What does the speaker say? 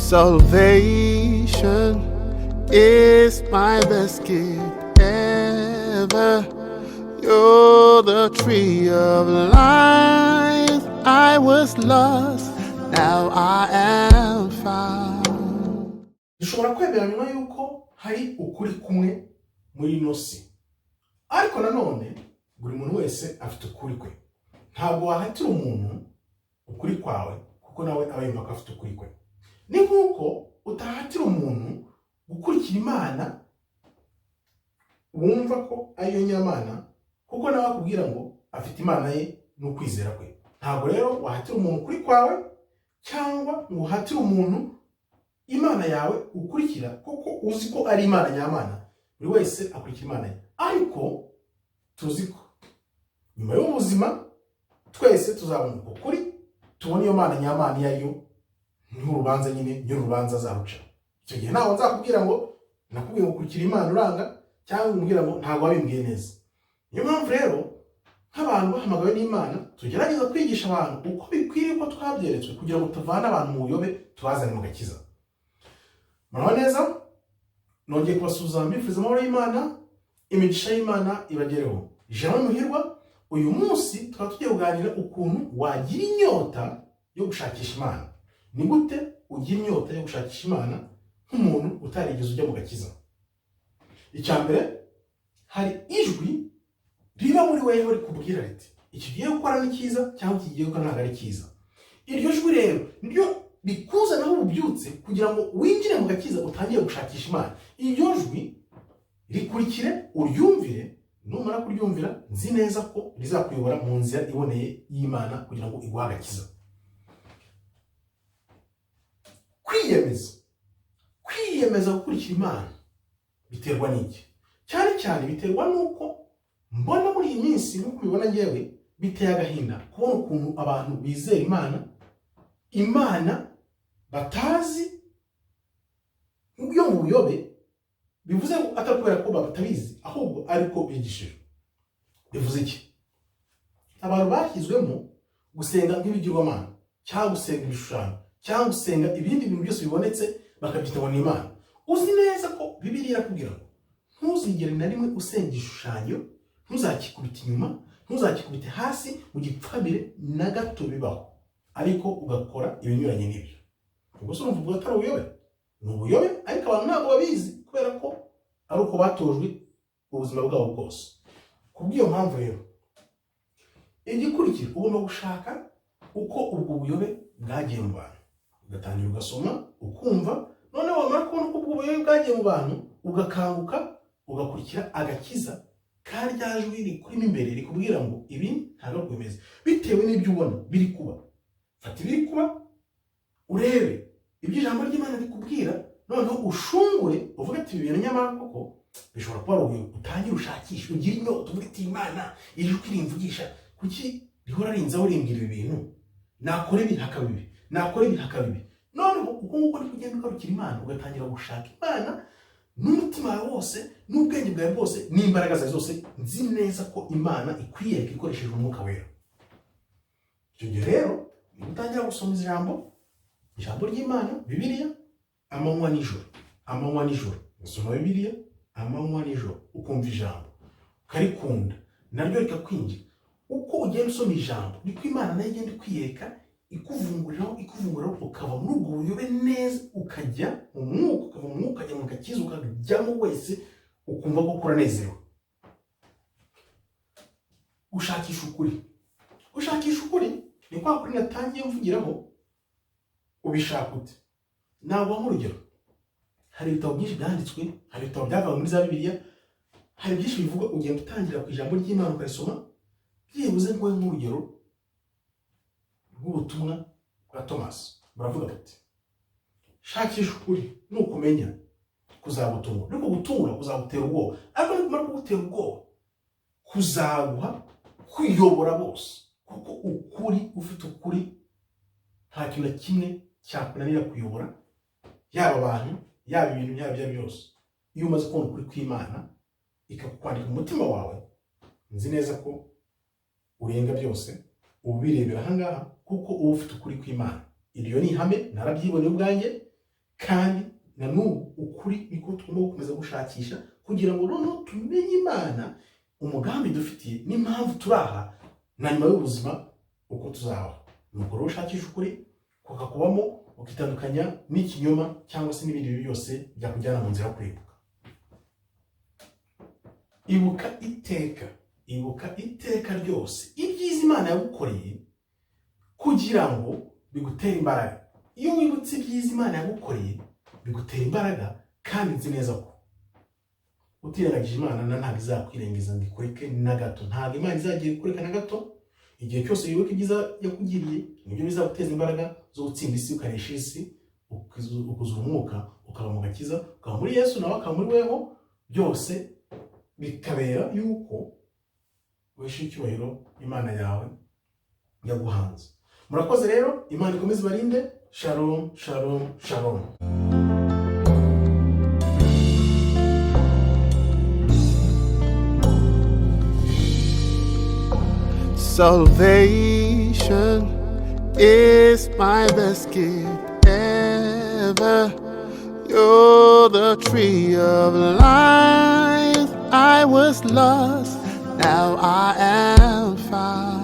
Salvation is my best gift ever. You're the tree of life. I was lost, now I am found. Ushobora kwemera nyuma yuko hari ukuri kumwe muri ino si, ariko nanone buri muntu wese afite ukuri kwe. Ntabwo wahatira umuntu ukuri kwawe kuko nawe aba yumva ko afite ukuri kwe. Ni nk'uko utahatira umuntu gukurikira Imana wumva ko ariyo nyamana kuko nawe akubwira ngo afite Imana ye n'ukwizera kwe. Ntabwo rero wahatira umuntu ukuri kwawe cyangwa ngo uhatire umuntu Imana yawe ukurikira kuko uzi ko ari Imana nyamana. Buri wese akurikira Imana ye, ariko tuzi ko nyuma y'ubuzima twese tuzabona ukuri, tubona iyo Mana nyamana yayo n'urubanza nyine y'urubanza zaruca. Icyo gihe ntawe nzakubwira ngo nakubwiye ngo ukurikira Imana uranga cyangwa umbwira ngo ntabwo wabimbwiye neza. Niyo mpamvu rero nk'abantu bahamagawe n'Imana tugerageza kwigisha abantu uko bikwiriye ko twabyeretswe kugira ngo tuvane abantu mu buyobe tubazane mu gakiza. Muraho neza, nongeye kubasuhuza mbifuriza amahoro y'Imana, imigisha y'Imana ibagereho. Jean Muhirwa, uyu munsi tukaba tugiye kuganira ukuntu wagira inyota yo gushakisha Imana. Ni gute ugira inyota yo gushakisha Imana nk'umuntu utarigeze ujya mu gakiza? Icya mbere, hari ijwi riba muri wewe rikubwira riti iki giye gukora ni cyiza cyangwa iki giye gukora ntabwo ari cyiza. Iryo jwi rero niryo rikuzanaho ububyutse kugira ngo winjire mu gakiza utangiye gushakisha Imana. Iryo jwi rikurikire uryumvire, numara kuryumvira nzi neza ko rizakuyobora mu nzira iboneye y'Imana kugira ngo iguhe agakiza. Kwiyemeza gukurikira Imana biterwa n'iki? Cyane cyane biterwa n'uko mbona muri iyi minsi nk'uko ubibona ngewe biteye agahinda kubona ukuntu abantu bizera Imana batazi yo mu buyobe. Bivuze ngo atari kubera ko batabizi ahubwo ariko bigishije. Bivuze iki? Abantu bashyizwemo gusenga nk'ibigirwamana cyangwa gusenga ibishushanyo cyangwa gusenga ibindi bintu byose bibonetse bakabyita ngo ni Imana. Uzi neza ko Bibiliya irakubwira ngo ntuzigere na rimwe usenga igishushanyo, ntuzakikubita inyuma, ntuzakikubite hasi mu gipfamire na gato bibaho, ariko ugakora ibinyuranye n'ibyo. Ubwo se urumva atari ubuyobe? Ni ubuyobe, ariko abantu ntabwo babizi kubera ko ari uko batojwe ubuzima bwabo bwose. Kubw'iyo mpamvu rero igikurikira ugomba gushaka uko ubwo buyobe bwagiye mu bantu, ugatangira ugasoma ukumva, none wamara kubona uko ubwo buyobe bwagiye mu bantu ugakanguka ugakurikira agakiza ka rya jwi rikurimo imbere rikubwira ngo ibi ntabwo bimeze bitewe n'ibyo ubona biri kuba. Fata ibiri kuba urebe ibyo ijambo ry'Imana rikubwira, noneho ushungure uvuga ati ibi bintu nyamara koko bishobora kuba ari utangira ushakisha, ugira inyota uvuga ati Imana iri kwirimvugisha kuki rihora rinzaho rimbwira ibi bintu, nakora ibi hakaba ibi, nakora ibi hakaba ibi. Noneho uko nguko ni kugenda ugarukira Imana ugatangira gushaka Imana n'umutima wawe wose n'ubwenge bwawe bwose n'imbaraga zawe zose. Nzi neza ko Imana ikwiyereka ikoresheje umwuka wera. Icyo gihe rero ni gutangira gusoma ijambo ry'Imana, Bibiliya, amanywa n'ijoro. Usoma Bibiliya amanywa n'ijoro, ukumva ijambo ukarikunda naryo rikakwinjira. Uko ugenda usoma ijambo niko Imana nayo igenda ikwiyereka, ikuvunguriraho ukava muri ubwo buyobe neza, ukajya mu mwuka, ukava mu mwuka ukajya mu gakiza, ukajyamo wese ukumva ko uranezerewe. Gushakisha ukuri ni kwa kuri natangiye mvugiraho. Ubishaka ute? Ntabwo nk'urugero, hari ibitabo byinshi byanditswe, hari ibitabo byavaga muri za Bibiliya, hari byinshi bivuga, ugenda utangira ku ijambo ry'Imana ukarisoma. Byibuze nk'urugero rw'ubutumwa bwa Thomas, baravuga bati shakisha ukuri nukumenya kuzagutunga, nuko gutungura kuzagutera ubwoba, ariko nikumara kugutera ubwoba kuzaguha kwiyobora bose, kuko ukuri, ufite ukuri nta kintu na kimwe cyakunanira kuyobora, yaba abantu, yaba ibintu, yaba ibyo byose. Iyo umaze kubona ukuri kw'Imana ikakwandika mu mutima wawe, nzi neza ko urenga byose, ubirebera ahangaha kuko uba ufite ukuri kw'Imana. Iryo ni ihame narabyiboneye ubwanjye, kandi na n'ubu ukuri niko tugomba gukomeza gushakisha kugira ngo noneho tumenye Imana, umugambi dufitiye n'impamvu turi aha na nyuma y'ubuzima uko tuzabaho. Nuko rero ushakisha ukuri kukakubamo, ukitandukanya n'ikinyoma cyangwa se n'ibindi bintu byose byakujyana mu nzira yo kurimbuka. Ibuka iteka ryose ibyiza Imana yagukoreye kugira ngo bigutere imbaraga. Iyo wibutse ibyiza Imana yagukoreye bigutera imbaraga, kandi nzi neza ko utirengagije Imana ntabwo izakwirengiza ngo ikureke na gato. Ntabwo Imana izagiye ikureka na gato. Igihe cyose wibuka ibyiza yakugiriye nibyo bizaguteza imbaraga zo gutsinda isi, ukanesha isi, ukuzura umwuka, ukaba mu gakiza, ukaba muri Yesu nawe akaba muri weho, byose bikabera yuko wesha icyubahiro Imana yawe yaguhanze. Murakoze rero, Imana ikomeze ibarinde. Shalom, shalom, shalom. Salvation is my best gift ever. You're the tree of life. I was lost, now I am found.